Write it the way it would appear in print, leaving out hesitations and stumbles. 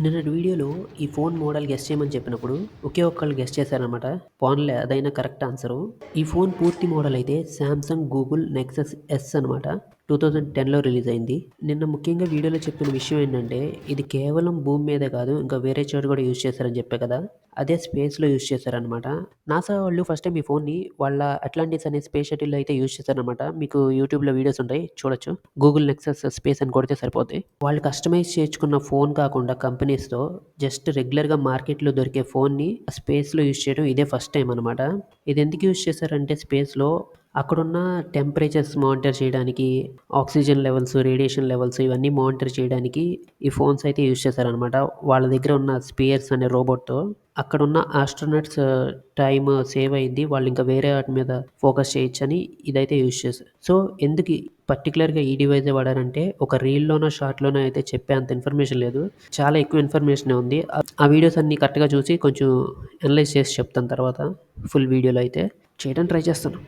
నిన్నటి వీడియోలో ఈ ఫోన్ మోడల్ గెస్ చేయమని చెప్పినప్పుడు ఒకే ఒక్కళ్ళు గెస్ చేశారనమాట. పోన్లే అదైనా కరెక్ట్ ఆన్సరు. ఈ ఫోన్ పూర్తి మోడల్ అయితే శాంసంగ్ గూగుల్ నెక్సస్ ఎస్ అనమాట. 2010లో రిలీజ్ అయింది. నిన్న ముఖ్యంగా వీడియోలో చెప్పిన విషయం ఏంటంటే ఇది కేవలం భూమి మీదే కాదు ఇంకా వేరే చోట కూడా యూజ్ చేశారని చెప్పే కదా. అదే స్పేస్లో యూజ్ చేశారనమాట. నాసా వాళ్ళు ఫస్ట్ టైం ఈ ఫోన్ని వాళ్ళ అట్లాంటిస్ అనే స్పేస్ షటిల్లో అయితే యూజ్ చేశారనమాట. మీకు యూట్యూబ్లో వీడియోస్ ఉంటాయి చూడొచ్చు. గూగుల్ నెక్సస్ స్పేస్ అని కొడితే సరిపోతాయి. వాళ్ళు కస్టమైజ్ చేసుకున్న ఫోన్ కాకుండా కంపెనీస్తో జస్ట్ రెగ్యులర్గా మార్కెట్లో దొరికే ఫోన్ని స్పేస్లో యూజ్ చేయడం ఇదే ఫస్ట్ టైం అనమాట. ఇది ఎందుకు యూజ్ చేశారంటే స్పేస్లో అక్కడున్న టెంపరేచర్స్ మానిటర్ చేయడానికి, ఆక్సిజన్ లెవెల్స్, రేడియేషన్ లెవెల్స్ ఇవన్నీ మానిటర్ చేయడానికి ఈ ఫోన్స్ అయితే యూజ్ చేశారనమాట. వాళ్ళ దగ్గర ఉన్న స్పియర్స్ అనే రోబోట్తో అక్కడున్న ఆస్ట్రోనట్స్ టైమ్ సేవ్ అయింది. వాళ్ళు ఇంకా వేరే వాటి మీద ఫోకస్ చేయొచ్చని ఇదైతే యూజ్ చేశారు. సో ఎందుకు పర్టికులర్గా ఈ డివైజే వాడారంటే ఒక రీల్లోనో షార్ట్లోనో అయితే చెప్పే అంత ఇన్ఫర్మేషన్ లేదు. చాలా ఎక్కువ ఇన్ఫర్మేషన్ ఉంది. ఆ వీడియోస్ అన్నీ కరెక్ట్గా చూసి కొంచెం అనలైజ్ చేసి చెప్తాను తర్వాత ఫుల్ వీడియోలో అయితే చేయడానికి ట్రై చేస్తాను.